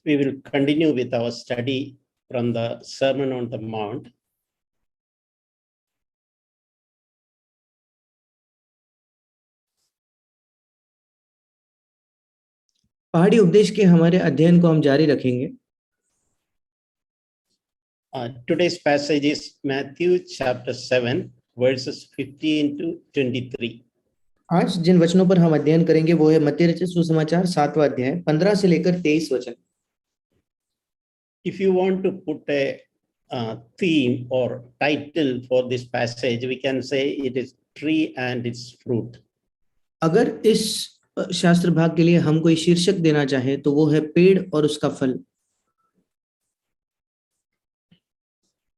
We will continue with our study from the Sermon on the Mount. पहाड़ी उपदेश के हमारे अध्ययन को हम जारी रखेंगे। Today's passage is Matthew chapter 7, verses 15 to 23. आज जिन वचनों पर हम अध्ययन करेंगे वो है मत्ती रचित सुसमाचार 7वां अध्याय 15 से लेकर 23 वचन। If you want to put a theme or title for this passage, we can say it is tree and its fruit. अगर इस शास्त्र भाग के लिए हम कोई शीर्षक देना चाहे तो वो है पेड़ और उसका फल।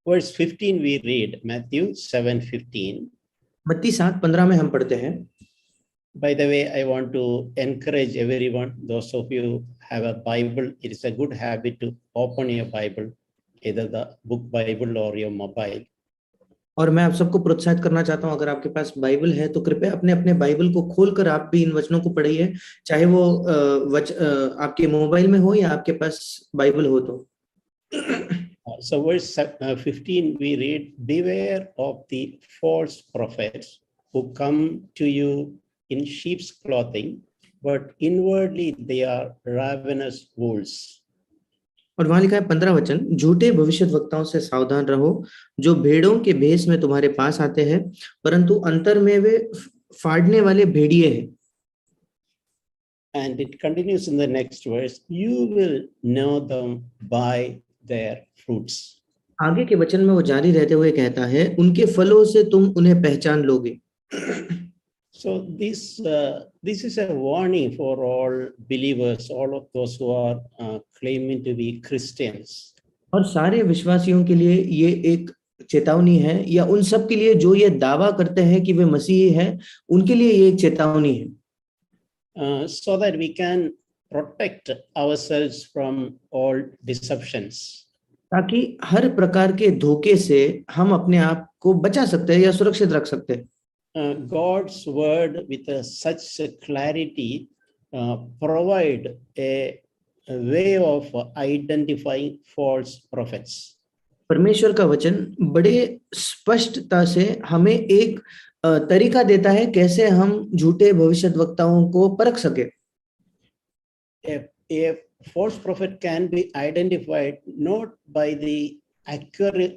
Verse 15 we read, Matthew 7:15. मत्ती 7:15 में हम पढ़ते हैं। By the way, I want to encourage everyone, those of you who have a Bible, it is a good habit to open your Bible, either the book Bible or your mobile. और मैं आप सबको प्रोत्साहित करना चाहता हूं, अगर आपके पास बाइबल है तो कृपया अपने अपने बाइबल को खोलकर आप भी इन वचनों को पढ़िए, चाहे वो आपके मोबाइल में हो या आपके पास बाइबल हो तो। So verse 15 we read, beware of the false prophets who come to you in sheep's clothing, but inwardly they are ravenous wolves. और वहां लिखा है 15 वचन, झूठे भविष्यद्वक्ताओं से सावधान रहो जो भेड़ों के भेष में तुम्हारे पास आते हैं परंतु अंतर में वे फाड़ने वाले भेड़िए हैं। And it continues in the next verse, you will know them by their fruits. आगे के वचन में वो जारी रहते हुए कहता है, उनके फलों से तुम उन्हें पहचान लोगे। So this is a warning for all believers, all of those who are claiming to be Christians. और सारे विश्वासियों के लिए ये एक चेतावनी है, या उन सब के लिए जो ये दावा करते हैं कि वे मसीही हैं, उनके लिए ये एक चेतावनी है। So that we can protect ourselves from all deceptions. ताकि हर प्रकार के धोखे से हम अपने आप को बचा सकते हैं या सुरक्षित रख सकते हैं। God's word with such clarity provide a way of identifying false prophets. परमेश्वर का वचन बड़े स्पष्टता से हमें एक तरीका देता है कैसे हम झूठे भविष्यद्वक्ताओं को परख सके। A false prophet can be identified not by the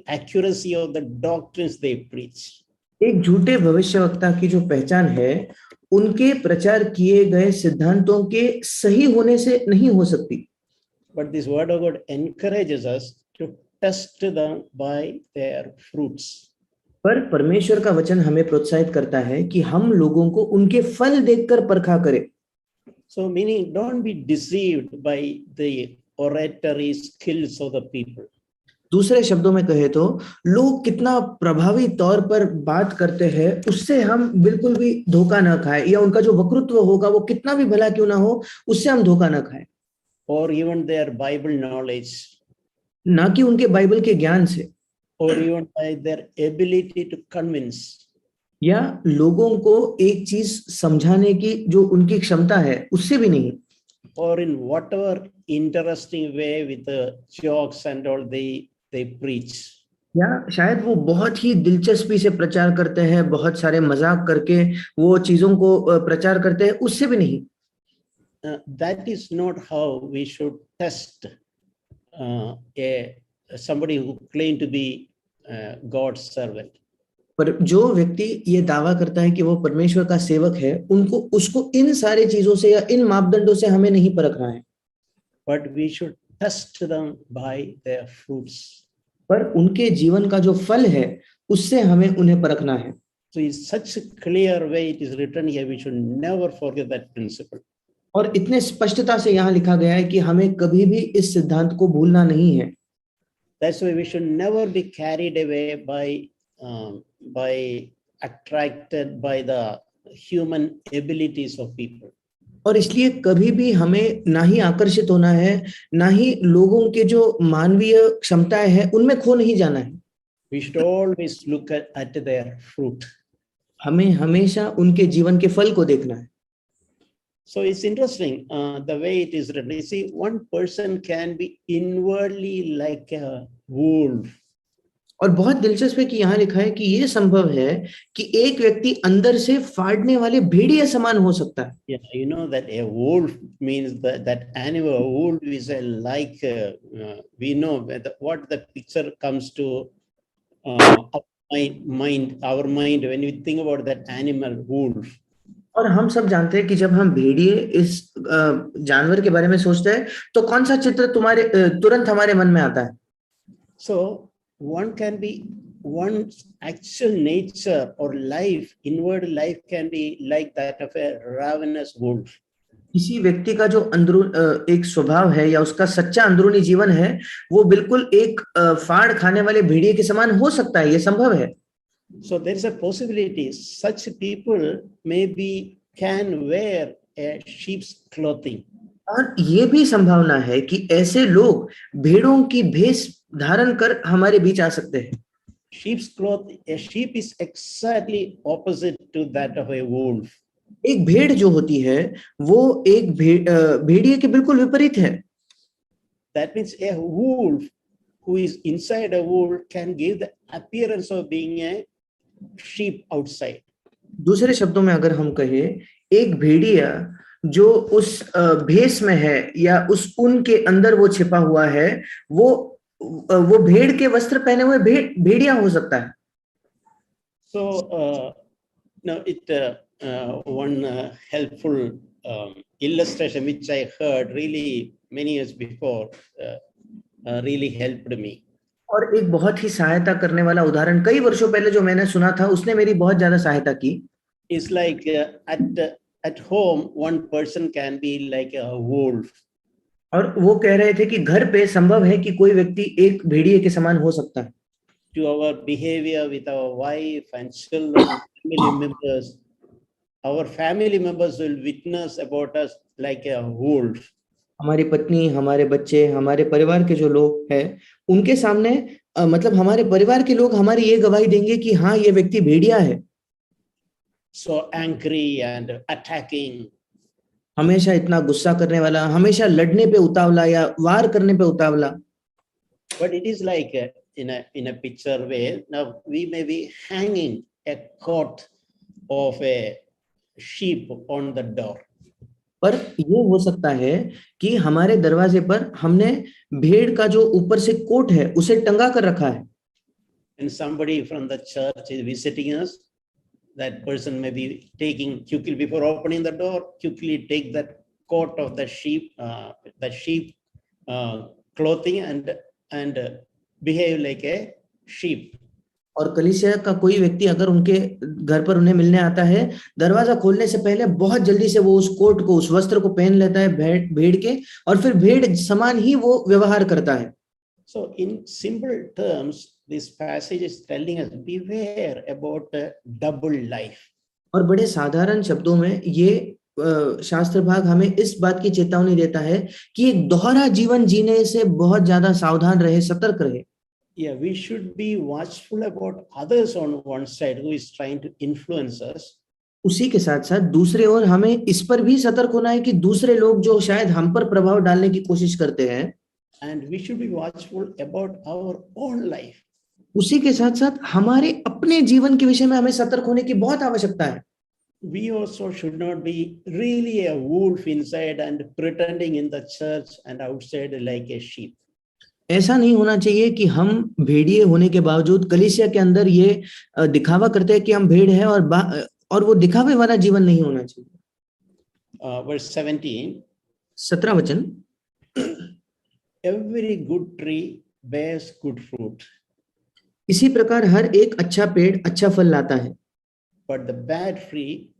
accuracy of the doctrines they preach. एक झूठे भविष्यवक्ता की जो पहचान है उनके प्रचार किए गए सिद्धांतों के सही होने से नहीं हो सकती। But this word of God encourages us to test them by their fruits. पर परमेश्वर का वचन हमें प्रोत्साहित करता है कि हम लोगों को उनके फल देखकर परखा करें। So meaning, don't be deceived by the oratory skills of the people. दूसरे शब्दों में कहे तो लोग कितना प्रभावी तौर पर बात करते हैं उससे हम बिल्कुल भी धोखा न खाएं, या उनका जो वक्तृत्व होगा वो कितना भी भला क्यों ना हो उससे हम धोखा न खाएं। Or even their Bible knowledge. ना कि उनके बाइबल के ज्ञान से। Or even by their ability to convince. या लोगों को एक चीज समझाने की जो उनकी क्षमता है उससे भी नहीं। Or in whatever interesting way with the jokes and all they preach. या शायद वो बहुत ही दिलचस्पी से प्रचार करते हैं, बहुत सारे मजाक करके वो चीजों को प्रचार करते हैं, उससे भी नहीं। That is not how we should test somebody who claim to be God's servant. पर जो व्यक्ति ये दावा करता है कि वो परमेश्वर का सेवक है, उसको इन सारी चीजों से या इन मापदंडों से हमें नहीं परखना है। But we should test them by their fruits. पर उनके जीवन का जो फल है उससे हमें उन्हें परखना है। So in such a clear way it is written here, we should never forget that principle. और इतने स्पष्टता से यहाँ लिखा गया है कि हमें कभी भी इस सिद्धांत को भूलना नहीं है। That's why we should never be carried away by attracted by the human abilities of people. और इसलिए कभी भी हमें ना ही आकर्षित होना है, ना ही लोगों के जो मानवीय क्षमताएं हैं उनमें खो नहीं जाना है। We should always look at their fruit. हमें हमेशा उनके जीवन के फल को देखना है। So it's interesting the way it is written. You see, one person can be inwardly like a wolf. और बहुत दिलचस्प है कि यहाँ लिखा है कि ये संभव है कि एक व्यक्ति अंदर से फाड़ने वाले भेड़िए समान हो सकता है। Yeah, you know that a wolf means that animal. A wolf is a like we know what the picture comes to our mind when we think about that animal wolf. और हम सब जानते हैं कि जब हम भेड़िए इस जानवर के बारे में सोचते हैं तो कौन सा चित्र तुरंत हमारे मन में आता है? So one can be one's actual nature or life, inward life can be like that of a ravenous wolf. किसी व्यक्ति का जो एक स्वभाव है या उसका सच्चा अंदरूनी जीवन है वो बिल्कुल एक फाड़ खाने वाले भेड़िए के समान हो सकता है, ये संभव है। So there is a possibility such people can wear a sheep's clothing. और ये भी संभावना है कि ऐसे लोग भेड़ों की भेष धारण कर हमारे बीच आ सकते हैं। Sheep's cloth, a sheep is exactly opposite to that of a wolf. एक भेड़ जो होती है वो एक भेड़िए के बिल्कुल विपरीत है। That means a wolf who is inside a wolf can give the appearance of being a sheep outside. दूसरे शब्दों में अगर हम कहें, एक भेड़िया जो उस भेष में है या उस ऊन के अंदर वो छिपा हुआ है, वो भेड़ के वस्त्र पहने हुए भेड़िया हो सकता है। So now one helpful illustration which I heard really many years before really helped me. और एक बहुत ही सहायता करने वाला उदाहरण कई वर्षों पहले जो मैंने सुना था उसने मेरी बहुत ज्यादा सहायता की। It's like at home one person can be like a wolf. और वो कह रहे थे कि घर पे संभव है कि कोई व्यक्ति एक भेड़िए के समान हो सकता है। To our behavior with our wife and children, family members, our family members will witness about us like a wolf. हमारी पत्नी, हमारे बच्चे, हमारे परिवार के जो लोग हैं उनके सामने मतलब हमारे परिवार के लोग हमारी ये गवाही देंगे कि हाँ ये व्यक्ति भेड़िया है। So angry and attacking. हमेशा इतना गुस्सा करने वाला, हमेशा लड़ने पे उतावला या वार करने पे उतावला। But it is like in a picture way. Now we may be hanging a coat of a sheep on the door. पर ये हो सकता है कि हमारे दरवाजे पर हमने भेड़ का जो ऊपर से कोट है उसे टंगा कर रखा है। And somebody from the church is visiting us. That person may be taking quickly before opening the door, quickly take that coat of the sheep clothing and behave like a sheep. और कलीसिया का कोई व्यक्ति अगर उनके घर पर उन्हें मिलने आता है, दरवाजा खोलने से पहले बहुत जल्दी से वो उस कोट को, उस वस्त्र को पहन लेता है भेड़ के, और फिर भेड़ समान ही वो व्यवहार करता है। So in simple terms, this passage is telling us beware about a double life. और बड़े साधारण शब्दों में ये शास्त्र भाग हमें इस बात की चेतावनी देता है कि एक दोहरा जीवन जीने से बहुत ज्यादा सावधान रहे, सतर्क रहे। Yeah, we should be watchful about others on one side who is trying to influence us. उसी के साथ साथ दूसरे ओर हमें इस पर भी सतर्क होना है कि दूसरे लोग जो शायद हम पर प्रभाव डालने की कोशिश करते हैं, and we should be watchful about our own life. उसी के साथ साथ हमारे अपने जीवन के विषय में हमें सतर्क होने की बहुत आवश्यकता है। We also should not be really a wolf inside and pretending in the church and outside like a sheep. ऐसा नहीं होना चाहिए कि हम भेड़िए होने के बावजूद कलीसिया के अंदर ये दिखावा करते हैं कि हम भेड़ हैं, और वो दिखावे वाला जीवन नहीं होना चाहिए। Verse 17. 17 वचन। Every good tree bears good fruit. इसी प्रकार हर एक अच्छा पेड़ अच्छा फल लाता है। But the bad tree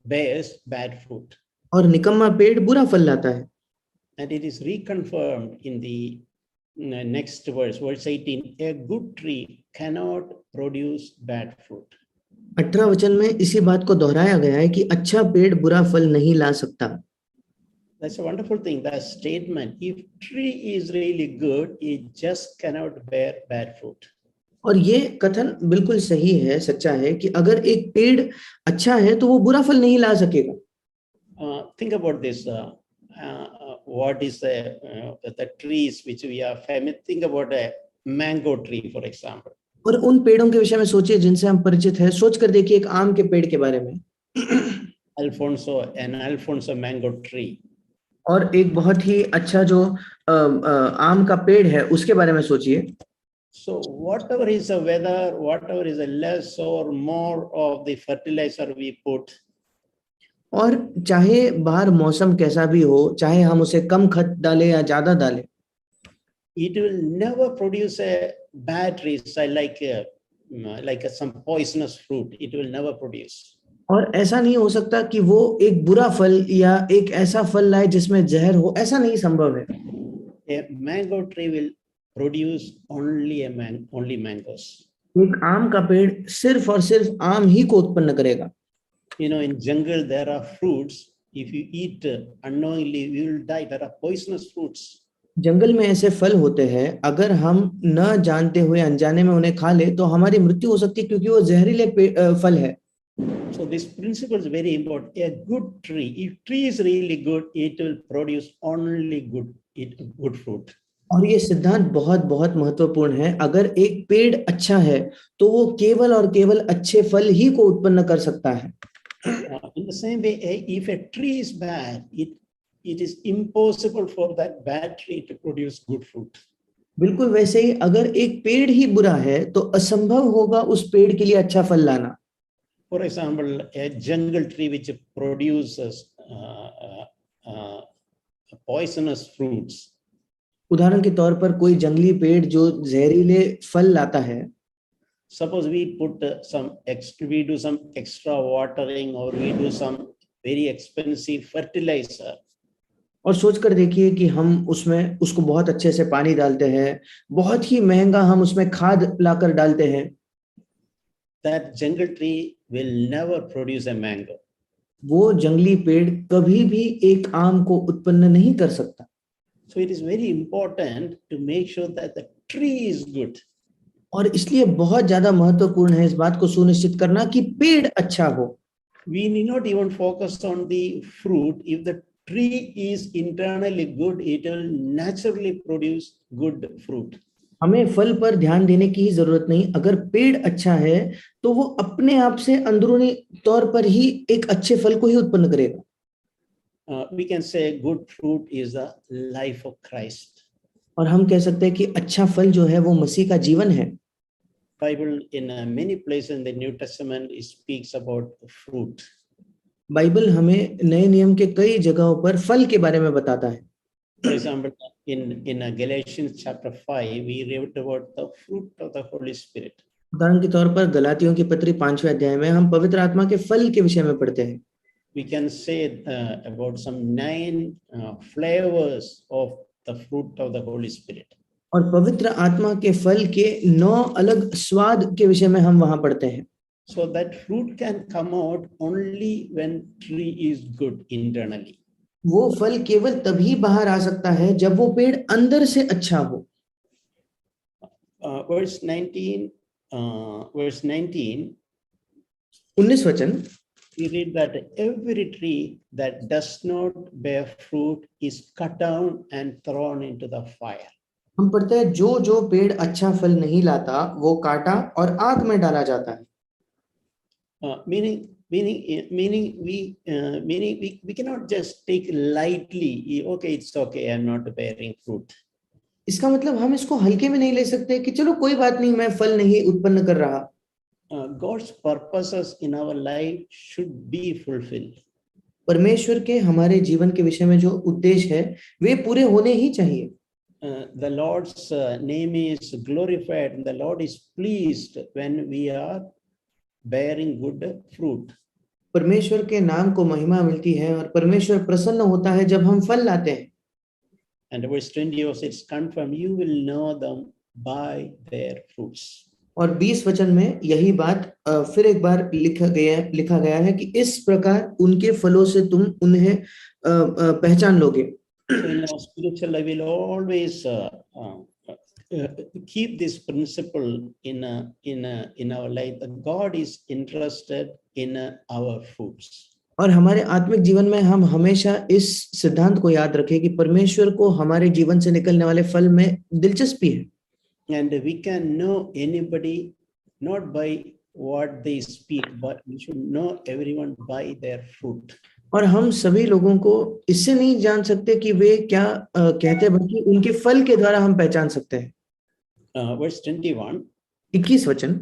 bears bad fruit. और निकम्मा पेड़ बुरा फल लाता है। And it is reconfirmed in the next verse, verse 18. A good tree cannot produce bad fruit. 18 वचन में इसी बात को दोहराया गया है कि अच्छा पेड़ बुरा फल नहीं ला सकता। That's a wonderful thing, that statement. If tree is really good, it just cannot bear bad fruit. और ये कथन बिल्कुल सही है, सच्चा है कि अगर एक पेड़ अच्छा है तो वो बुरा फल नहीं ला सकेगा। Think about this. What is the trees which we are familiar? Think about a mango tree, for example. और उन पेड़ों के विषय में सोचिए जिनसे हम परिचित हैं। सोच कर देखिए एक आम के पेड़ के बारे में। An Alfonso mango tree. और एक बहुत ही अच्छा जो आम का पेड़ है उसके बारे में सोचिए। So whatever is the weather, whatever is the less or more of the fertilizer we put, और चाहे बाहर मौसम कैसा भी हो, चाहे हम उसे कम खत डालें या ज्यादा डालें, it will never produce a bad result like some poisonous fruit. It will never produce. और ऐसा नहीं हो सकता कि वो एक बुरा फल या एक ऐसा फल लाए जिसमें जहर हो, ऐसा नहीं संभव है। A mango tree will produce only mangoes. एक आम का पेड़ सिर्फ और सिर्फ आम ही को उत्पन्न करेगा। You know, in jungle there are fruits. If you eat unknowingly, you will die. There are poisonous fruits. जंगल में ऐसे फल होते हैं, अगर हम न जानते हुए अनजाने में उन्हें खा ले तो हमारी मृत्यु हो सकती है, क्योंकि वो जहरीले फल है। So this principle is very important. A good tree, if tree is really good, it will produce only good fruit. और ये सिद्धांत बहुत बहुत महत्वपूर्ण है। अगर एक पेड़ अच्छा है तो वो केवल और केवल अच्छे फल ही को उत्पन्न कर सकता है। In the same way, if a tree is bad, it is impossible for that bad tree to produce good fruit. बिल्कुल वैसे ही अगर एक पेड़ ही बुरा है तो असंभव होगा उस पेड़ के लिए अच्छा फल लाना। For example, a jungle tree which produces poisonous fruits. उदाहरण के तौर पर कोई जंगली पेड़ जो जहरीले फल लाता है। Suppose we do some extra watering or we do some very expensive fertilizer. और सोच कर देखिए कि हम उसमें उसको बहुत अच्छे से पानी डालते हैं, बहुत ही महंगा हम उसमें खाद लाकर डालते हैं। That jungle tree will never produce a mango. वो जंगली पेड़ कभी भी एक आम को उत्पन्न नहीं कर सकता। So it is very important to make sure that the tree is good. और इसलिए बहुत ज्यादा महत्वपूर्ण है इस बात को सुनिश्चित करना कि पेड़ अच्छा हो। We need not even focus on the fruit. If the tree is internally good, it will naturally produce good fruit. हमें फल पर ध्यान देने की ही जरूरत नहीं। अगर पेड़ अच्छा है तो वो अपने आप से अंदरूनी तौर पर ही एक अच्छे फल को ही उत्पन्न करेगा। We can say good fruit is the life of Christ. और हम कह सकते हैं कि अच्छा फल जो है वो मसीह का जीवन है। Bible in many places in the New Testament speaks about fruit. Bible हमें नए नियम के कई जगहों पर फल के बारे में बताता है। For example, in Galatians chapter 5, we read about the fruit of the Holy Spirit. उदाहरण के तौर पर गलातियों की पत्री 5वें अध्याय में हम पवित्र आत्मा के फल के विषय में पढ़ते हैं। We can say about some 9 flavors of the fruit of the Holy Spirit. और पवित्र आत्मा के फल के 9 अलग स्वाद के विषय में हम वहां पढ़ते हैं। So that fruit can come out only when tree is good internally. वो फल केवल तभी बाहर आ सकता है जब वो पेड़ अंदर से अच्छा हो। Verse 19, 19 वचन, we read that every tree that does not bear fruit is cut down and thrown into the fire. हम पढ़ते हैं जो जो पेड़ अच्छा फल नहीं लाता वो काटा और आग में डाला जाता है। Meaning we cannot just take lightly. Okay, it's okay. I'm not bearing fruit. इसका मतलब हम इसको हल्के में नहीं ले सकते कि चलो कोई बात नहीं, मैं फल नहीं उत्पन्न कर रहा। God's purposes in our life should be fulfilled. परमेश्वर के हमारे जीवन के विषय में जो उद्देश्य है वे पूरे होने ही चाहिए। The Lord's name is glorified and the Lord is pleased when we are bearing good fruit. परमेश्वर के नाम को महिमा मिलती है और परमेश्वर प्रसन्न होता है जब हम फल लाते हैं। And verse 20 also it's confirmed, you will know them by their fruits. और 20 वचन में यही बात फिर एक बार लिखा गया है कि इस प्रकार उनके फलों से तुम उन्हें पहचान लोगे। So in our spiritual life, we'll always keep this principle in our life that God is interested in our fruits. और हमारे आत्मिक जीवन में हम हमेशा इस सिद्धांत को याद रखें कि परमेश्वर को हमारे जीवन से निकलने वाले फल में दिलचस्पी है। And we can know anybody not by what they speak, but we should know everyone by their fruit. और हम सभी लोगों को इससे नहीं जान सकते कि वे क्या कहते हैं, बल्कि उनके फल के द्वारा हम पहचान सकते हैं। Verse 21. 21 वचन,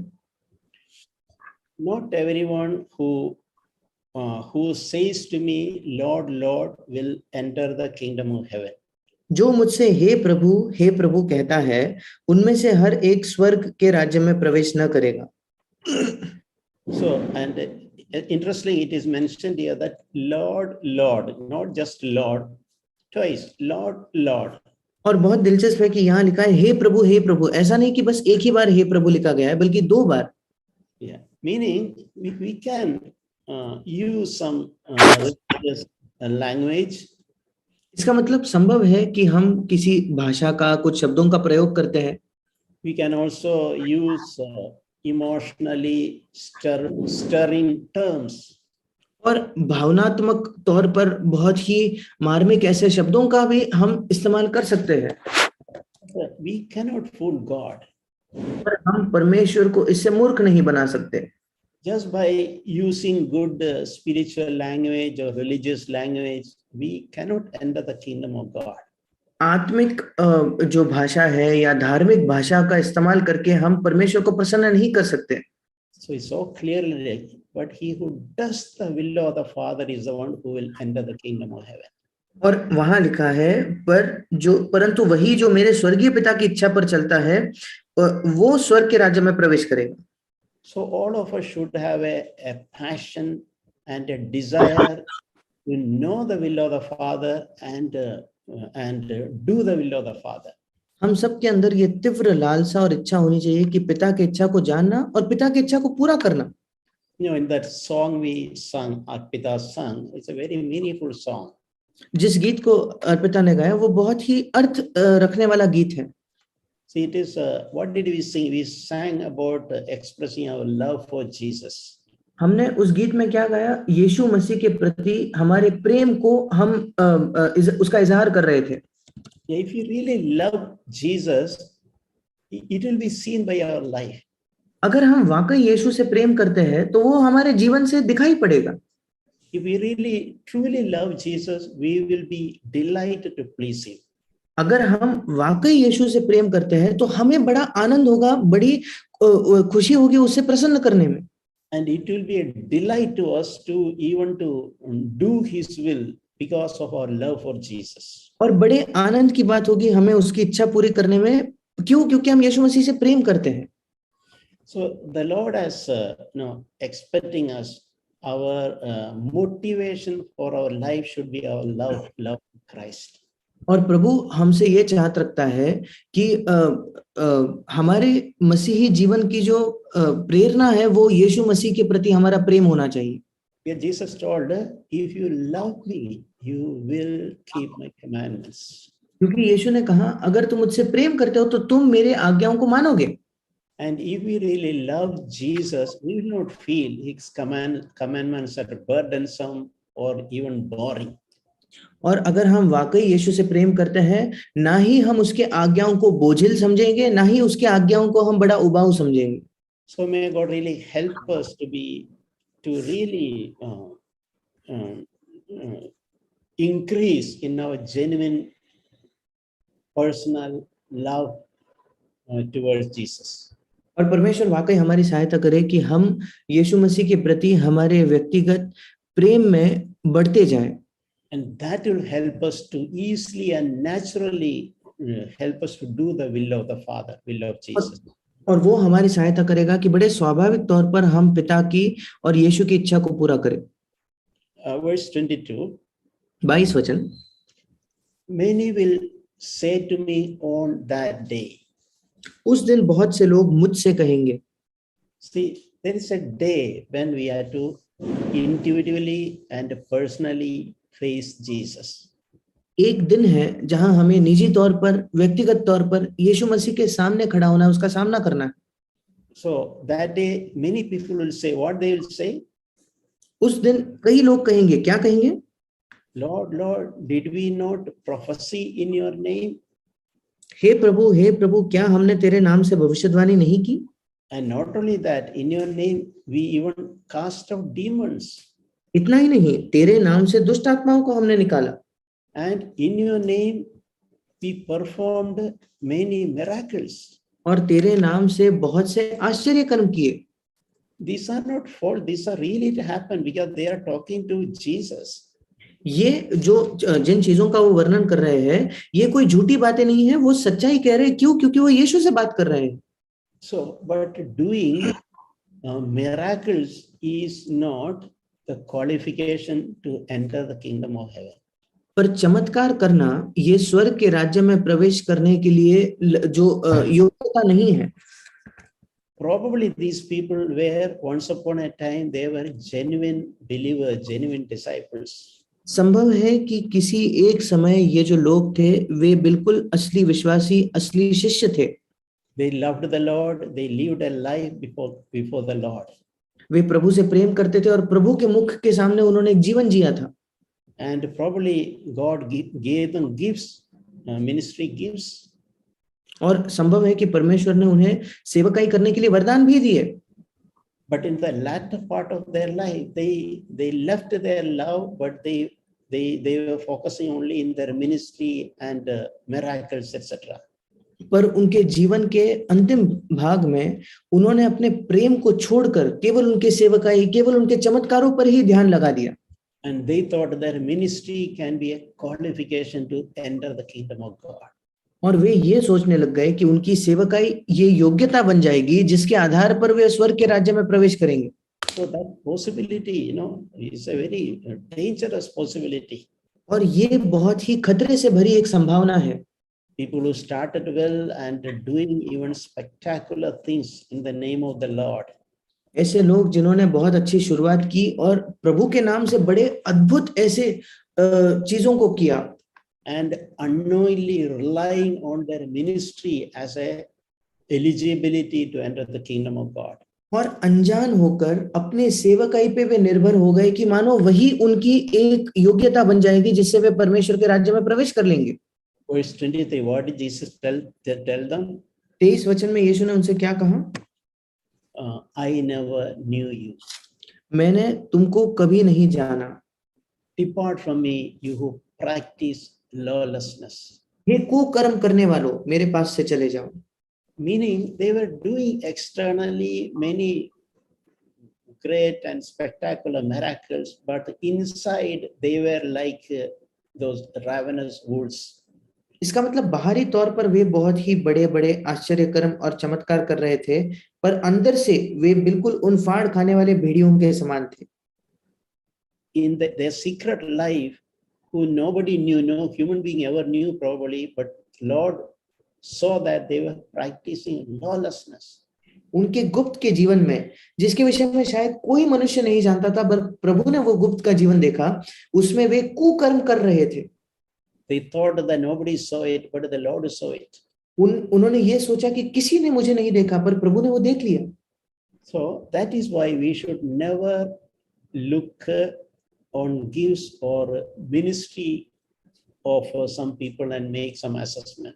Not everyone who says to me, Lord, Lord, will enter the kingdom of heaven. जो मुझसे हे प्रभु कहता है, उनमें से हर एक स्वर्ग के राज्य में प्रवेश न करेगा। So, and interestingly, it is mentioned here that Lord, Lord, not just Lord, twice, Lord, Lord. और बहुत दिलचस्प है कि यहाँ लिखा है हे प्रभु। ऐसा नहीं कि बस एक ही बार हे प्रभु लिखा गया है, बल्कि 2 बार। Yeah, meaning we can use some religious language. इसका मतलब संभव है कि हम किसी भाषा का कुछ शब्दों का प्रयोग करते हैं। We can also use emotionally stirring terms. और भावनात्मक तौर पर बहुत ही मार्मिक ऐसे शब्दों का भी हम इस्तेमाल कर सकते हैं। We cannot fool God. पर हम परमेश्वर को इससे मूर्ख नहीं बना सकते। Just by using good spiritual language or religious language, we cannot enter the kingdom of God. आत्मिक जो भाषा है या धार्मिक भाषा का इस्तेमाल करके हम परमेश्वर को प्रसन्न नहीं कर सकते। So it's so clearly, but he who does the will of the Father is the one who will enter the kingdom of heaven. और वहां लिखा है परंतु वही जो मेरे स्वर्गीय पिता की इच्छा पर चलता है वो स्वर्ग के राज्य में प्रवेश करेगा। So all of us should have a passion and a desire to know the will of the Father and do the will of the Father. हम सबके अंदर ये तीव्र लालसा और इच्छा होनी चाहिए कि पिता की इच्छा को जानना और पिता की इच्छा को पूरा करना। You know, in that song we sung, Arpita sung, it's a very meaningful song. जिस गीत को अर्पिता ने गाया वो बहुत ही अर्थ रखने वाला गीत है। See, it is what did we sing? We sang about expressing our love for Jesus. हमने उस गीत में क्या गाया? यीशु मसीह के प्रति हमारे प्रेम को हम उसका इजहार कर रहे थे। If you really love Jesus, it will be seen by our life. अगर हम वाकई यीशु से प्रेम करते हैं तो वो हमारे जीवन से दिखाई पड़ेगा। If we really truly love Jesus, we will be delighted to please him. अगर हम वाकई यीशु से प्रेम करते हैं तो हमें बड़ा आनंद होगा, बड़ी खुशी होगी उससे प्रसन्न करने में। And it will be a delight to us to even to do his will because of our love for Jesus. और बड़े आनंद की बात होगी हमें उसकी इच्छा पूरी करने में, क्योंकि हम यीशु मसीह से प्रेम करते हैं। So the Lord has expecting us, our motivation for our life should be our love Christ. और प्रभु हमसे ये चाहत रखता है कि हमारे मसीही जीवन की जो प्रेरणा है वो यीशु मसीह के प्रति हमारा प्रेम होना चाहिए। Yeah, Jesus told, if you love me, you will keep my commandments. क्योंकि यीशु ने कहा अगर तुम मुझसे प्रेम करते हो तो तुम मेरे आज्ञाओं को मानोगे। And if we really love Jesus, we will not feel his commandments are burdensome or even boring. और अगर हम वाकई यीशु से प्रेम करते हैं, ना ही हम उसके आज्ञाओं को बोझिल समझेंगे, ना ही उसके आज्ञाओं को हम बड़ा उबाऊ समझेंगे। So may God really help us to really increase in our genuine personal love towards Jesus. और परमेश्वर वाकई हमारी सहायता करे कि हम यीशु मसीह के प्रति हमारे व्यक्तिगत प्रेम में बढ़ते जाएं। And that will help us to easily and naturally help us to do the will of the Father, will of Jesus. और वो हमारी सहायता करेगा कि बड़े स्वाभाविक तौर पर हम पिता की और यीशु की इच्छा को पूरा करें। Verse 22. 22 वचन, Many will say to me on that day. उस दिन बहुत से लोग मुझसे कहेंगे। See, there is a day when we have to individually and personally face Jesus. एक दिन है जहां हमें निजी तौर पर, व्यक्तिगत तौर पर यीशु मसीह के सामने खड़ा होना है, उसका सामना करना है। So that day, many people will say, what they will say? उस दिन कई लोग कहेंगे, क्या कहेंगे? Lord, Lord, did we not prophesy in your name? हे प्रभु, क्या हमने तेरे नाम से भविष्यवाणी नहीं की? And not only that, in your name we even cast out demons. इतना ही नहीं, तेरे नाम से दुष्ट आत्माओं को हमने निकाला, And in your name we performed many miracles. और तेरे नाम से बहुत से आश्चर्य कर्म किए। These are not false, these are really to happen because they are talking to Jesus. ये जो जिन चीजों का वो वर्णन कर रहे हैं, ये कोई झूठी बातें नहीं है, वो सच्चाई कह रहे हैं। क्यों? क्योंकि वो यीशु से बात कर रहे हैं। So, but doing miracles is not the qualification to enter the kingdom of heaven. पर चमत्कार करना ये स्वर्ग के राज्य में प्रवेश करने के लिए जो योग्यता नहीं है। Probably these people were once upon a time they were genuine believers, genuine disciples. संभव है कि किसी एक समय ये जो लोग थे वे बिल्कुल असली विश्वासी, असली शिष्य थे। They loved the Lord, they lived a life before the Lord. वे प्रभु से प्रेम करते थे और प्रभु के मुख के सामने उन्होंने एक जीवन जिया था। And probably God gave them gifts, ministry gifts. और संभव है कि परमेश्वर ने उन्हें सेवकाई करने के लिए वरदान भी दिए। But in the latter part of their life, they left their love, but they were focusing only in their ministry and miracles, etc. पर उनके जीवन के अंतिम भाग में उन्होंने अपने प्रेम को छोड़कर केवल उनके सेवकाई, केवल उनके चमत्कारों पर ही ध्यान लगा दिया। And they thought their ministry can be a qualification to enter the kingdom of God. और वे ये सोचने लग गए कि उनकी सेवकाई ये योग्यता बन जाएगी जिसके आधार पर वे स्वर्ग के राज्य में प्रवेश करेंगे। So that possibility, is a very dangerous possibility. और ये बहुत ही खतरे से भरी एक संभावना है। People who started well and doing even spectacular things in the name of the Lord. ऐसे लोग जिन्होंने बहुत अच्छी शुरुआत की और प्रभु के नाम से बड़े अद्भुत ऐसे चीजों को किया। And unknowingly relying on their ministry as a eligibility to enter the kingdom of God. और अनजान होकर अपने सेवकाई पे वे निर्भर हो गए कि मानो वही उनकी एक योग्यता बन जाएगी जिससे वे परमेश्वर के राज्य में प्रवेश कर लेंगे। Verse 23, what did Jesus tell them? 23 वचन में यीशु ने उनसे क्या कहा? I never knew you. मैंने तुमको कभी नहीं जाना। Depart from me, you who practice lawlessness. हे कुकर्म करने वालों, मेरे पास से चले जाओ। Meaning they were doing externally many great and spectacular miracles, but inside they were like those ravenous wolves. इसका मतलब बाहरी तौर पर वे बहुत ही बड़े बड़े आश्चर्य कर्म और चमत्कार कर रहे थे, पर अंदर से वे बिल्कुल उन फाड़ खाने वाले भेड़ियों के समान थे। In their secret life, who nobody knew, no human being ever knew probably, but Lord saw that they were practicing lawlessness. उनके गुप्त के जीवन में, जिसके विषय में शायद कोई मनुष्य नहीं जानता था, पर प्रभु ने वो गुप्त का जीवन देखा, उसमें वे कुकर्म कर रहे थे। They thought that nobody saw it, but the Lord saw it. उन्होंने ये सोचा कि किसी ने मुझे नहीं देखा, पर प्रभु ने वो देख लिया। So that is why we should never look on gifts or ministry of some people and make some assessment.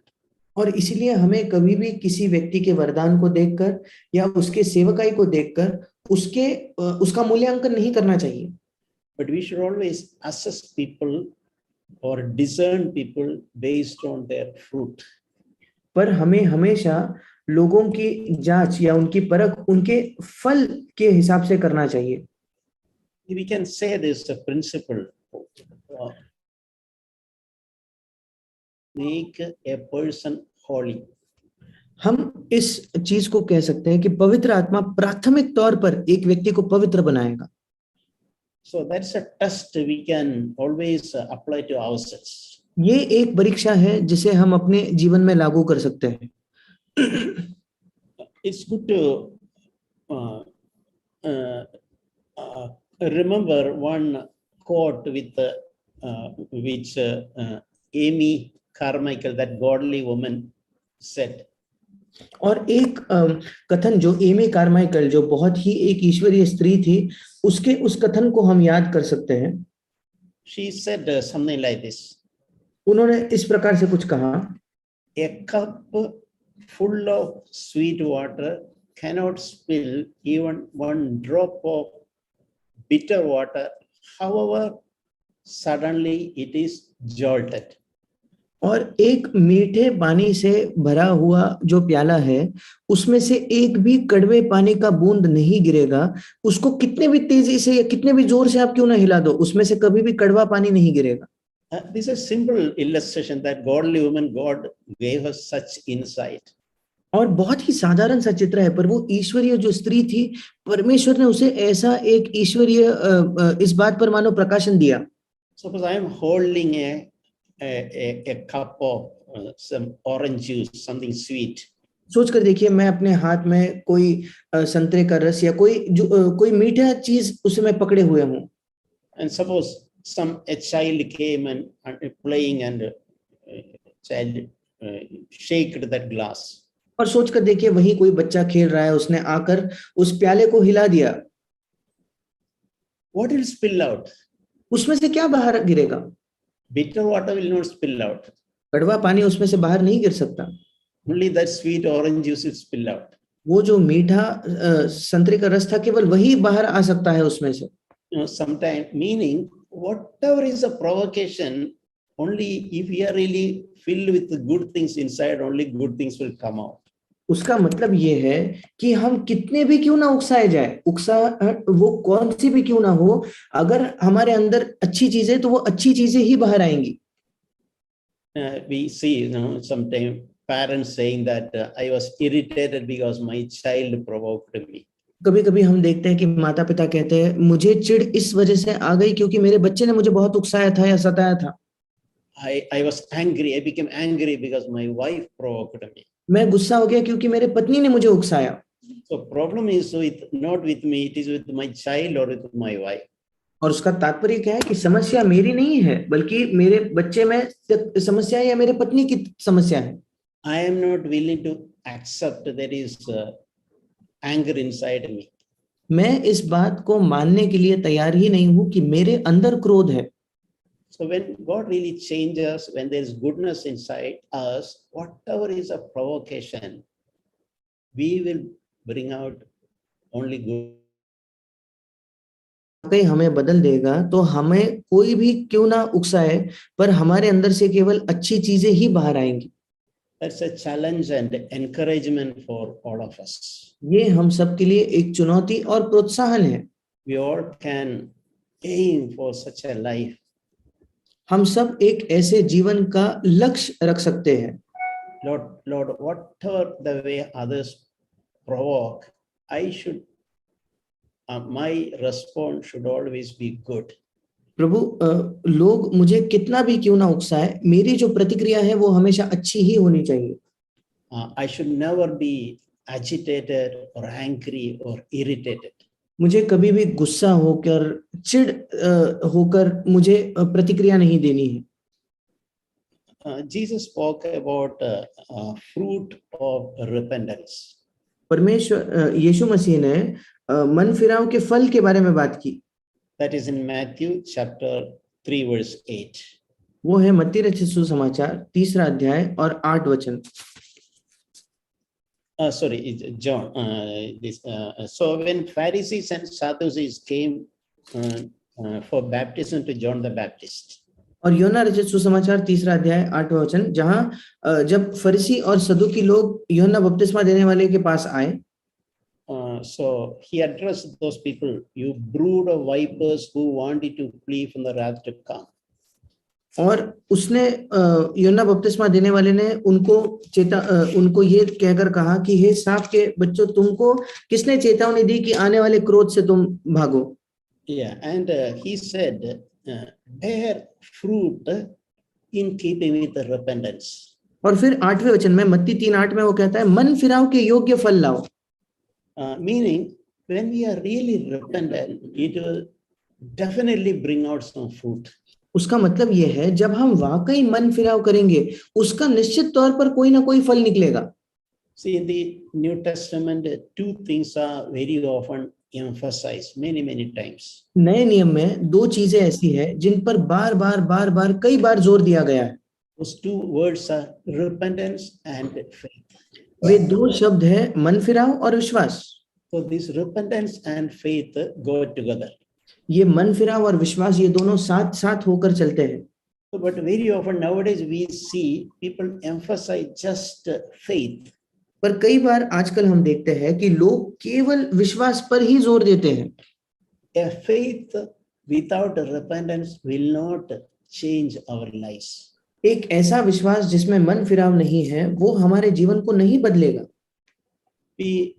और इसीलिए हमें कभी भी किसी व्यक्ति के वरदान को देखकर या उसके सेवकाई को देखकर उसका मूल्यांकन नहीं करना चाहिए। But we should always assess people or discern people based on their fruit. पर हमें हमेशा लोगों की जांच या उनकी परख उनके फल के हिसाब से करना चाहिए। We can say this principle, make a person holy. हम इस चीज को कह सकते हैं कि पवित्र आत्मा प्राथमिक तौर पर एक व्यक्ति को पवित्र बनाएगा। So that's a test we can always apply to ourselves. ये एक परीक्षा है जिसे हम अपने जीवन में लागू कर सकते हैं। It's good to remember one quote with which Amy Carmichael, that godly woman, said. और एक कथन जो एमी कार्माइकल, जो बहुत ही एक ईश्वरीय स्त्री थी, उसके उस कथन को हम याद कर सकते हैं। She said something like this: उन्होंने इस प्रकार से कुछ कहा, a cup full of sweet water cannot spill even one drop of bitter water, however suddenly it is jolted. और एक मीठे पानी से भरा हुआ जो प्याला है, उसमें से एक भी कड़वे पानी का बूंद नहीं गिरेगा। उसको कितने भी तेजी से या कितने भी जोर से आप क्यों ना हिला दो, उसमें से कभी भी कड़वा पानी नहीं गिरेगा। This is a simple illustration that godly woman God gave us such insight. और बहुत ही साधारण सा चित्र है, पर वो ईश्वरीय जो स्त्री थी, परमेश्वर ने उसे ऐसा एक ईश्वरीय इस बात पर मानो प्रकाशन दिया। Suppose I am holding a cup of some orange juice, something sweet. सोच कर देखिए, मैं अपने हाथ में कोई संतरे का रस या कोई मीठा चीज उसे मैं पकड़े हुए हूँ। And suppose a child came and playing and child shaked that glass. और सोच कर देखिए, वहीं कोई बच्चा खेल रहा है, उसने आकर उस प्याले को हिला दिया। What will spill out? उसमें से क्या बाहर गिरेगा? Bitter water will not spill out. कड़वा पानी उसमें से बाहर नहीं गिर सकता। Only that sweet orange juice will spill out. वो जो मीठा संतरे का रस था, केवल वही बाहर आ सकता है उसमें से। Sometimes meaning whatever is a provocation, only if we are really filled with the good things inside, only good things will come out. उसका मतलब ये है कि हम कितने भी क्यों ना उकसाए जाए, वो कौन सी भी क्यों ना हो, अगर हमारे अंदर अच्छी चीजें, तो वो अच्छी चीजें ही बाहर आएंगी। We see, sometimes parents saying that I was irritated because my child provoked me. कभी कभी हम देखते हैं कि माता पिता कहते हैं, मुझे चिढ़ इस वजह से आ गई क्योंकि मेरे बच्चे ने मुझे बहुत उकसाया था या सताया था। I was angry. I became angry because my wife provoked me. मैं गुस्सा हो गया क्योंकि मेरे पत्नी ने मुझे उकसाया। So problem is not with me, it is with my child or with my wife. और उसका तात्पर्य क्या है कि समस्या मेरी नहीं है, बल्कि मेरे बच्चे में समस्या है या मेरे पत्नी की समस्या है। I am not willing to accept there is anger inside me. मैं इस बात को मानने के लिए तैयार ही नहीं हूं कि मेरे अंदर क्रोध है। So when God really changes, when there is goodness inside us, whatever is a provocation, we will bring out only good. कहीं हमें बदल देगा, तो हमें कोई भी क्यों ना उकसाए, पर हमारे अंदर से केवल अच्छी चीजें ही बाहर आएंगी। That's a challenge and encouragement for all of us. ये हम सब के लिए एक चुनौती और प्रोत्साहन है। We all can aim for such a life. हम सब एक ऐसे जीवन का लक्ष्य रख सकते हैं। Lord, whatever the way others provoke, my response should always be good. प्रभु, लोग मुझे कितना भी क्यों ना उकसाए, मेरी जो प्रतिक्रिया है वो हमेशा अच्छी ही होनी चाहिए। I should never be agitated or angry or irritated. मुझे कभी भी गुस्सा होकर, चिढ़ होकर मुझे प्रतिक्रिया नहीं देनी है। Jesus spoke about fruit of repentance. परमेश्वर यीशु मसीह ने मन फिराव के फल के बारे में बात की। That is in Matthew chapter 3 verse 8. वो है मत्ती रचित सुसमाचार 3 अध्याय और 8 वचन। Sorry, it's John. So when Pharisees and Sadducees came for baptism to John the Baptist. और योना रचित सुसमाचार 3 अध्याय 8 वचन, जहां जब फरीसी और सदुकी लोग यूहन्ना बपतिस्मा देने वाले के पास आए, so he addressed those people, you brood of vipers who wanted to flee from the wrath to come. और उसने यूहन्ना बपतिस्मा देने वाले ने उनको ये कहकर कहा कि हे सांप के बच्चों, तुमको किसने चेतावनी दी कि आने वाले क्रोध से तुम भागो। Yeah, and he said, bear fruit in keeping with the repentance. और फिर 8वें वचन में, मत्ती 3:8 में वो कहता है, मन फिराव के योग्य फल लाओ। Meaning, when we are really repentant, it will definitely bring out some fruit. उसका मतलब ये है, जब हम वाकई मन फिराव करेंगे, उसका निश्चित तौर पर कोई ना कोई फल निकलेगा। See, in the New Testament, two things are very often emphasized many times. नए नियम में दो चीजें ऐसी है जिन पर बार बार कई बार जोर दिया गया है। Those two words are repentance and faith. वे दो शब्द है मन फिराव और विश्वास। So this repentance and faith go together. ये मन फिराव और विश्वास ये दोनों साथ साथ होकर चलते हैं। So, but very often nowadays we see people emphasize just faith. पर कई बार आजकल हम देखते हैं कि लोग केवल विश्वास पर ही जोर देते हैं। A faith without repentance will not change our lives. एक ऐसा विश्वास जिसमें मन फिराव नहीं है वो हमारे जीवन को नहीं बदलेगा। We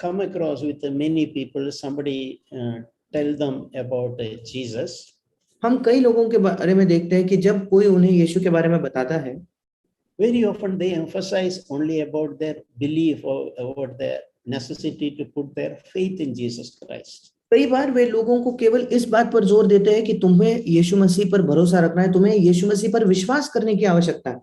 come across with many people, somebody tell them about Jesus. हम कई लोगों के बारे में देखते हैं कि जब कोई उन्हें यीशु के बारे में बताता है, very often they emphasize only about their belief or about their necessity to put their faith in Jesus Christ. कई बार वे लोगों को केवल इस बात पर जोर देते हैं कि तुम्हें यीशु मसीह पर भरोसा रखना है, तुम्हें यीशु मसीह पर विश्वास करने की आवश्यकता है।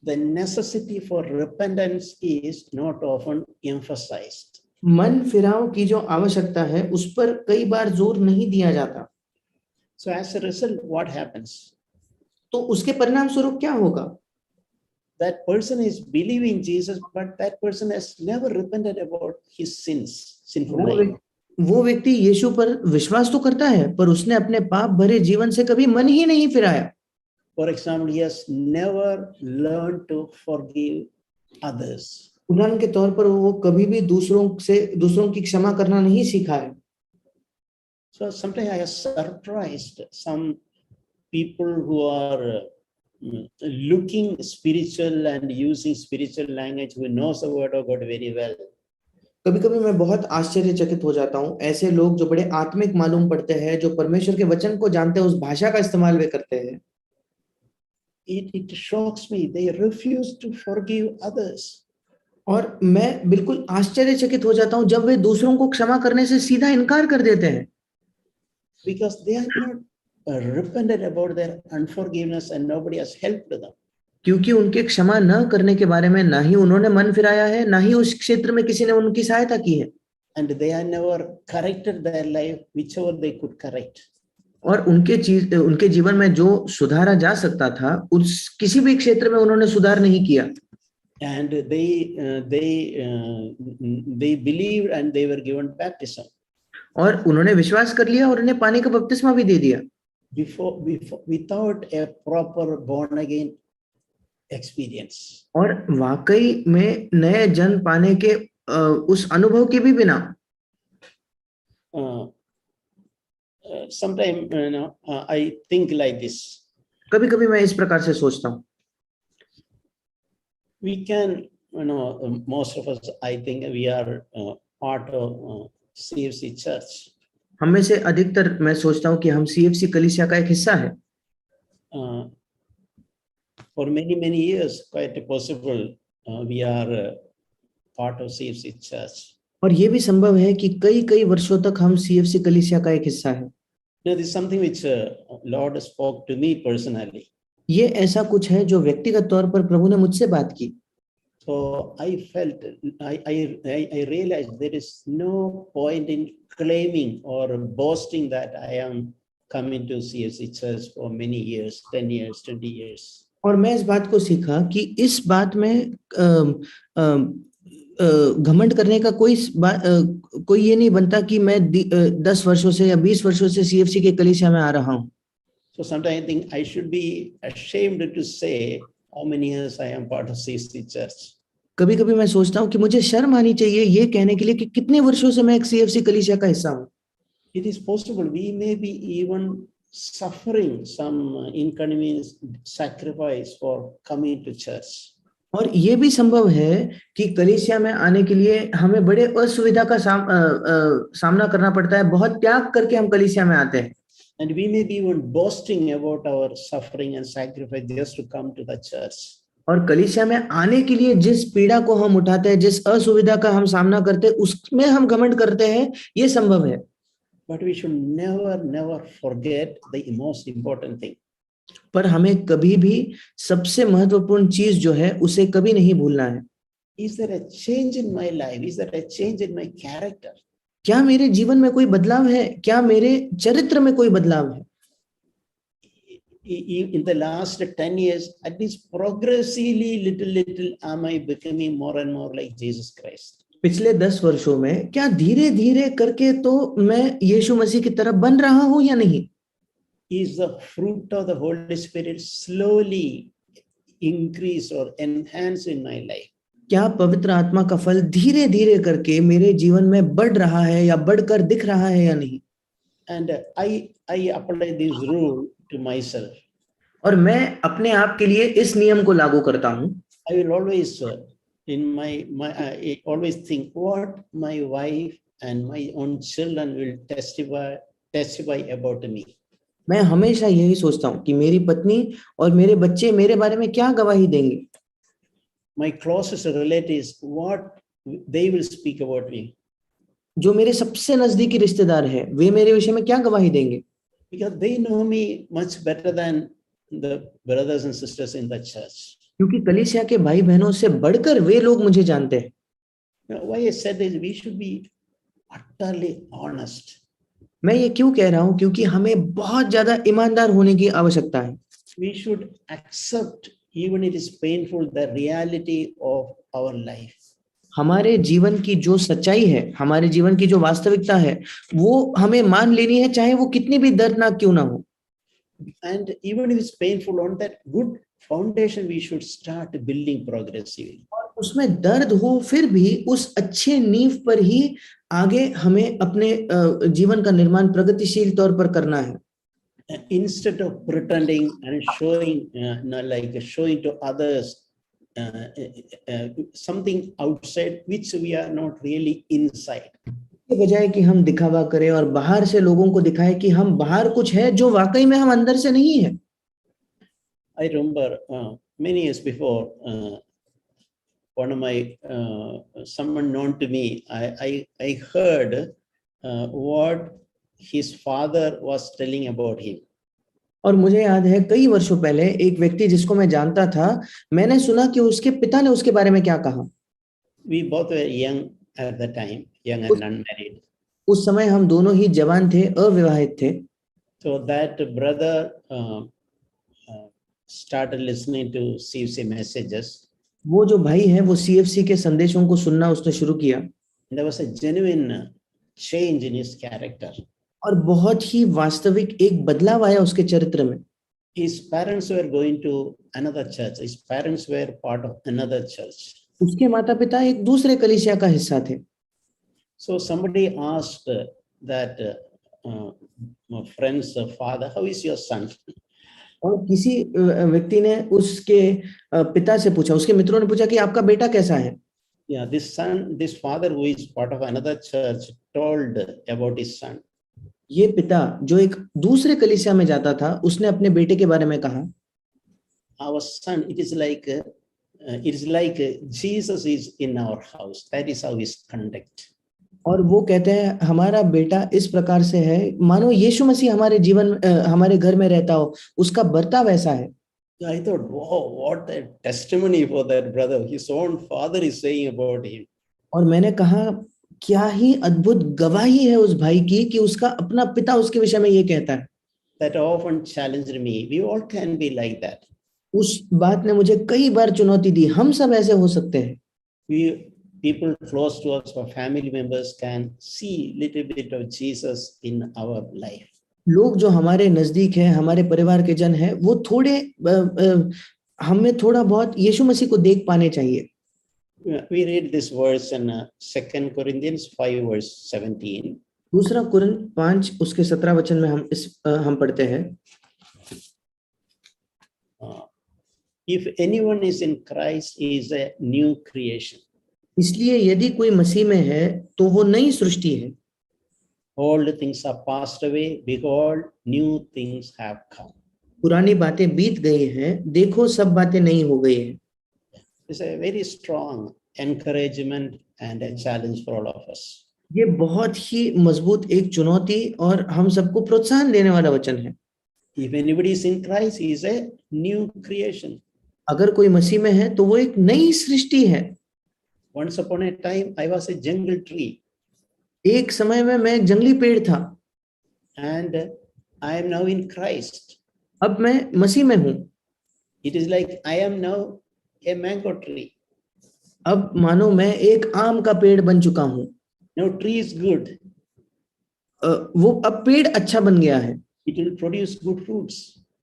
The necessity for repentance is not often emphasized. मन फिराव की जो आवश्यकता है उस पर कई बार जोर नहीं दिया जाता। So as a result, what happens? तो उसके परिणाम स्वरूप क्या होगा? That person is believing Jesus, but that person has never repented about his sins, sinful life. वो व्यक्ति यीशु पर विश्वास तो करता है पर उसने अपने पाप भरे जीवन से कभी मन ही नहीं फिराया। For example, he has never learned to forgive others. उदाहरण के तौर पर वो कभी भी दूसरों की क्षमा करना नहीं सीखा है। So sometimes I am surprised some people who are looking spiritual and using spiritual language, who knows the word of God very well. कभी कभी मैं बहुत आश्चर्यचकित हो जाता हूँ, ऐसे लोग जो बड़े आत्मिक मालूम पड़ते हैं, जो परमेश्वर के वचन को जानते हैं, उस भाषा का इस्तेमाल वे करते हैं। It shocks me. They refuse to forgive others. और मैं बिल्कुल आश्चर्यचकित हो जाता हूँ जब वे दूसरों को क्षमा करने से सीधा इनकार कर देते हैं। Because they are not repented about their unforgiveness and nobody has helped them. क्योंकि उनके क्षमा न करने के बारे में ना ही उन्होंने मन फिराया है, ना ही उस क्षेत्र में किसी ने उनकी सहायता की है। And they have never corrected their life, whichever they could correct. और उनके जीवन में जो सुधारा जा सकता था, उस किसी भी क्षेत्र में उन्होंने सुधार नहीं किया। And they believed and they were given baptism. और उन्होंने विश्वास कर लिया और उन्हें पानी का बपतिस्मा भी दे दिया। Without a proper born again experience. और वाकई में नए जन्म पाने के उस अनुभव के भी बिना Sometimes I think like this. कभी कभी मैं इस प्रकार से सोचता हूँ, We can, most of us, I think we are part of CFC church. हम में से अधिकतर मैं सोचता हूँ कि हम CFC कलीसिया का एक हिस्सा है। For many years, quite possible, we are part of CFC church. और ये भी संभव है कि कई वर्षों तक हम CFC कलीसिया का एक हिस्सा है। Now, this is something which Lord spoke to me personally. ये ऐसा कुछ है जो व्यक्तिगत तौर पर प्रभु ने मुझसे बात की। So I felt, I realized there is no point in claiming or boasting that I am coming to CFC church for many years, 10 years, 20 years. और मैं इस बात को सीखा कि इस बात में घमंड करने का कोई ये नहीं बनता कि मैं 10 वर्षों से या 20 वर्षों से CFC के कलीसिया में आ रहा हूँ। So sometimes I think I should be ashamed to say how many years I am part of CFC church. कभी कभी मैं सोचता हूँ कि मुझे शर्म आनी चाहिए ये कहने के लिए कि कितने वर्षों से मैं एक CFC कलीसिया का हिस्सा हूँ। It is possible we may be even suffering some inconvenience, sacrifice for coming to church. और ये भी संभव है कि कलीसिया में आने के लिए हमें बड़े असुविधा का सामना करना पड़ता है, बहुत त्याग करके हम कलीसिया में आते हैं। And we may be even boasting about our suffering and sacrifice just to come to the church. और कलीसिया में आने के लिए जिस पीड़ा को हम उठाते हैं, जिस असुविधा का हम सामना करते हैं, उसमें हम घमंड करते हैं, ये संभव है। But we should never forget the most important thing. पर हमें कभी भी सबसे महत्वपूर्ण चीज जो है उसे कभी नहीं भूलना है। is there a change in my life? Is there a change in my character? क्या मेरे जीवन में कोई बदलाव है? क्या मेरे चरित्र में कोई बदलाव है? In the last 10 years, at least progressively, little, am I becoming more and more like Jesus Christ? पिछले 10 वर्षों में क्या धीरे धीरे करके तो मैं यीशु मसीह की तरफ बन रहा हूं या नहीं? Is the fruit of the Holy Spirit slowly increase or enhance in my life? क्या पवित्र आत्मा का फल धीरे धीरे करके मेरे जीवन में बढ़ रहा है या बढ़कर दिख रहा है या नहीं? And I apply this rule to myself. और मैं अपने आप के लिए इस नियम को लागू करता हूं. I will always I always think what my wife and my own children will testify about me. मैं हमेशा यही सोचता हूं कि मेरी पत्नी और मेरे बच्चे मेरे बारे में क्या गवाही देंगे. My closest relatives, what they will speak about me. जो मेरे सबसे नजदीकी रिश्तेदार हैं वे मेरे विषय में क्या गवाही देंगे? Because they know me much better than the brothers and sisters in the church. क्योंकि कलीसिया के भाई बहनों से बढ़कर वे लोग मुझे जानते हैं. Why I said is we should be utterly honest. मैं ये क्यों कह रहा हूं? क्योंकि हमें बहुत ज्यादा ईमानदार होने की आवश्यकता है. We should accept, even it is painful, the reality of our life. हमारे जीवन की जो सच्चाई है, हमारे जीवन की जो वास्तविकता है, वो हमें मान लेनी है, चाहे वो कितनी भी दर्दनाक क्यों ना हो. And even if it's painful, on that good foundation we should start building progressively. और उसमें दर्द हो फिर भी उस अच्छे नींव पर ही आगे हमें अपने जीवन का निर्माण प्रगतिशील तौर पर करना है. Instead of pretending and showing showing to others something outside which we are not really inside. के बजाय कि हम दिखावा करें और बाहर से लोगों को दिखाएं कि हम बाहर कुछ है जो वाकई में हम अंदर से नहीं है. I remember many years before, one of my someone known to me, I heard what his father was telling about him. और मुझे याद है कई वर्षों पहले एक व्यक्ति जिसको मैं जानता था, मैंने सुना कि उसके पिता ने उसके बारे में क्या कहा. We both were young at the time, young and unmarried. उस समय हम दोनों ही जवान थे, अविवाहित थे. So that brother started listening to CFC messages. वो जो भाई है वो CFC के संदेशों को सुनना उसने शुरू किया. There was a genuine change in his character. और बहुत ही वास्तविक एक बदलाव आया उसके चरित्र में. His parents were going to another church. His parents were part of another church. उसके माता पिता एक दूसरे कलीसिया का हिस्सा थे. So somebody asked that my friend's father, how is your son? और किसी व्यक्ति ने उसके पिता से पूछा, उसके मित्रों ने पूछा कि आपका बेटा कैसा है. Yeah, this father who is part of another church told about his son. ये पिता जो एक दूसरे कलीसिया में जाता था, उसने अपने बेटे के बारे में कहा, Our son, it is like Jesus is in our house. That is how his conduct. और वो कहते हैं हमारा बेटा इस प्रकार से है मानो यीशु मसीह हमारे जीवन हमारे घर में रहता हो, उसका बर्ताव ऐसा है. I thought, wow, what a testimony for that brother. His own father is saying about him. और मैंने कहा क्या ही अद्भुत गवाही है उस भाई की कि उसका अपना पिता उसके विषय में ये कहता है. That often challenged me. We all can be like that. उस बात ने मुझे कई बार चुनौती दी. हम सब ऐसे हो सकते हैं. People close to us or family members can see little bit of Jesus in our life. लोग जो हमारे नजदीक हैं, हमारे परिवार के जन हैं, वो थोड़े हमें थोड़ा बहुत यीशु मसीह को देख पाने चाहिए. We read this verse in 2 Corinthians 5 verse 17. दूसरा कुरिन्थ 5 उसके 17 वचन में हम पढ़ते हैं. If anyone is in Christ, he is a new creation. इसलिए यदि कोई मसीह में है तो वो नई सृष्टि है. All things are passed away, behold, new things have come. पुरानी बातें बीत गई हैं, देखो सब बातें नई हो गई हैं. It's a very strong encouragement and a challenge for all of us. ये बहुत ही मजबूत एक चुनौती और हम सबको प्रोत्साहन देने वाला वचन है. If anybody is in Christ, he is a new creation. अगर कोई मसीह में है तो वो एक नई सृष्टि है. Once upon a time, I was a jungle tree, एक समय में मैं एक जंगली पेड़ था, and I am now in Christ. अब मैं मसीह में हूँ। It is like I am now a mango tree. अब मानो मैं एक आम का पेड़ बन चुका हूँ। Now tree is good. वो अब पेड़ अच्छा बन गया है, It will produce good fruits.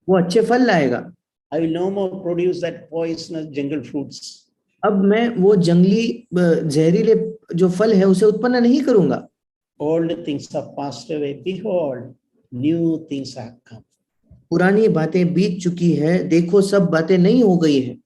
वो अच्छे फल लाएगा। I will no more produce that poisonous jungle fruits. अब मैं वो जंगली जहरीले जो फल है उसे उत्पन्न नहीं करूंगा। Old things have passed away. Behold, new things have come. पुरानी बातें बीत चुकी है, देखो सब बातें नई हो गई है।